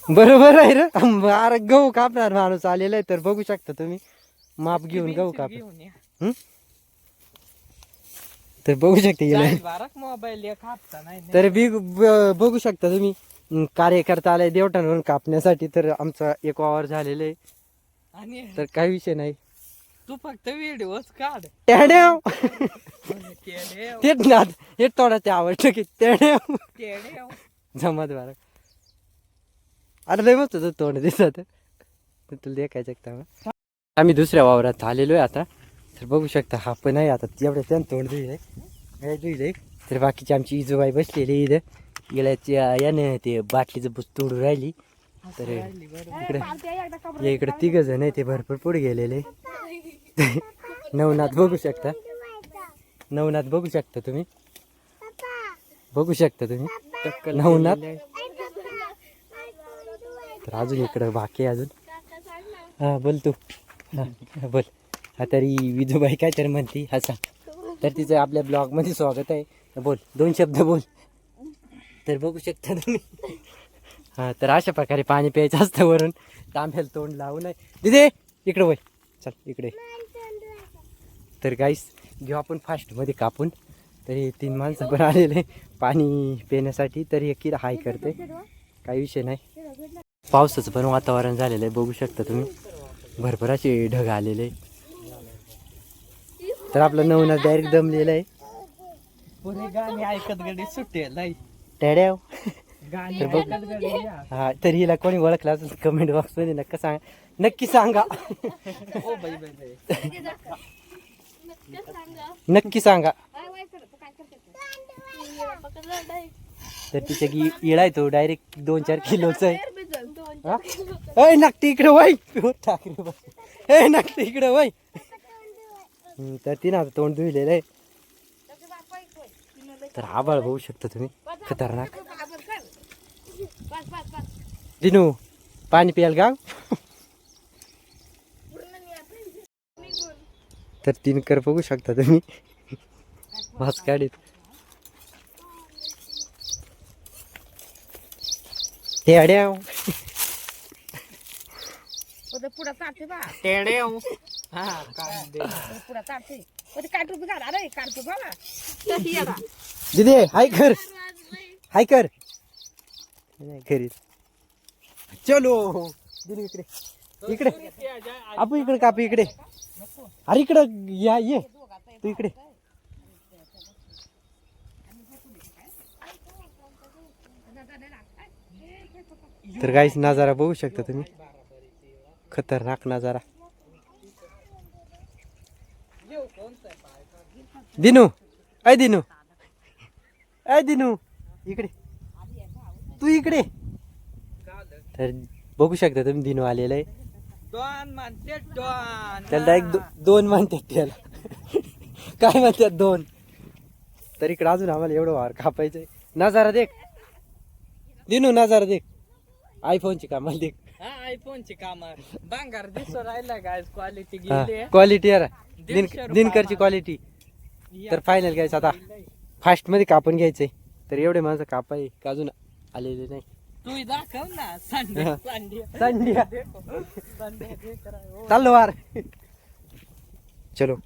बरोबर आहे रे. अरे गहू कापणार माणूस आलेला आहे तर बघू शकता तुम्ही. माप घेऊन गहू काप तर बघू शकता गेलं मोबाईल तर बघू शकता तुम्ही. कार्यकर्ता आलाय देवठाणवरून कापण्यासाठी. तर आमचा एक वावर झालेला आहे आणि तर काही विषय नाही. तू फक्त व्हिडिओच काढ. टेड्याव तेच ना हे थोडा ते आवडतं की टेड्याव जमात बारा. अरे लय मस्त तोंड दिसत तुला देखायचं का. आम्ही दुसऱ्या वावरात आलेलो आहे आता. तर बघू शकता हा पण आहे आता एवढ्या त्यानं तोंड धुईल तर बाकीची आमची इजूबाई बसलेली इथं गेल्याच्या याने ते बाटलीचं बुस तोडून राहिली. तर इकडे तिघ जण आहे ते भरपूर पुढे गेलेले. नवनाथ बघू शकता. नवनाथ बघू शकता तुम्ही. बघू शकता तुम्ही नवनाथ. तर अजून इकडं बाकी अजून. हा बोल तू. हा बोल. हा तरी विजूबाई काय तर म्हणती हसा. तर तिचं आपल्या ब्लॉग मध्ये स्वागत आहे. बोल 2 शब्द बोल. तर बघू शकता तुम्ही. हा तर अशा प्रकारे पाणी प्यायचं असतं वरून. तांब्याला तोंड लावू नये. दिदे इकडं वय चल इकडे. तर गाईस घेऊ आपण फास्टमध्ये कापून. तरी 3 माणसं पण आलेले पाणी पिण्यासाठी. तरी एक किती हाय करते काही विषय नाही. पावसाचं पण वातावरण झालेलं आहे बघू शकता तुम्ही. भरपूर असे ढग आलेले. तर आपलं नवनाथ डायरेक्ट दमलेलं आहे. पुरे गाणी ऐकत गडी सुटेल टेड्याव. गाणी हा तर हिला कोणी ओळखला असेल कमेंट बॉक्स मध्ये नक्की सांगा. नक्की सांगा. तर तिच्या इळा आहे तो डायरेक्ट 2-4 किलोचा आहे. नक्की इकडे वय टाकले नक्की इकडे वय. तर तिनं आता तोंड धुलेलं आहे. तर आभाळ बघू शकता तुम्ही खतरनाक. दिनू पाणी प्याल गाव. तर 3 कर बघू शकता तुम्ही वास काढीत. ते अड्याव पुढे काढते बा दिदे हाय कर हाय कर घरी. चलो दिदी इकडे इकडे आपू इकडे कापू इकडे. अरे इकडं या ये तू इकडे. तर गाईस नजारा बघू शकता तुम्ही. खतरनाक नजारा. दिनू ऐ दिनू ऐ दिनू इकडे तू इकडे. तर बघू शकता तुम्ही दिनू आलेला आहे. त्याला एक 2 म्हणतात त्याला. काय म्हणतात 2. तर इकडे अजून आम्हाला एवढं वार कापायचंय. नजारा देख दिनू नजारा देख. आयफोनची कामाला देख. आयफोनची काम बांगार दिसू राहिला गाइस. क्वालिटी गेली क्वालिटी यार दिनकरची क्वालिटी. तर फायनल घ्यायचं आता फास्ट मध्ये कापून घ्यायचंय. तर एवढे माझं कापाय अजून आलेले नाही. तू दाखव ना संड्या संड्या चाललो वार. चलो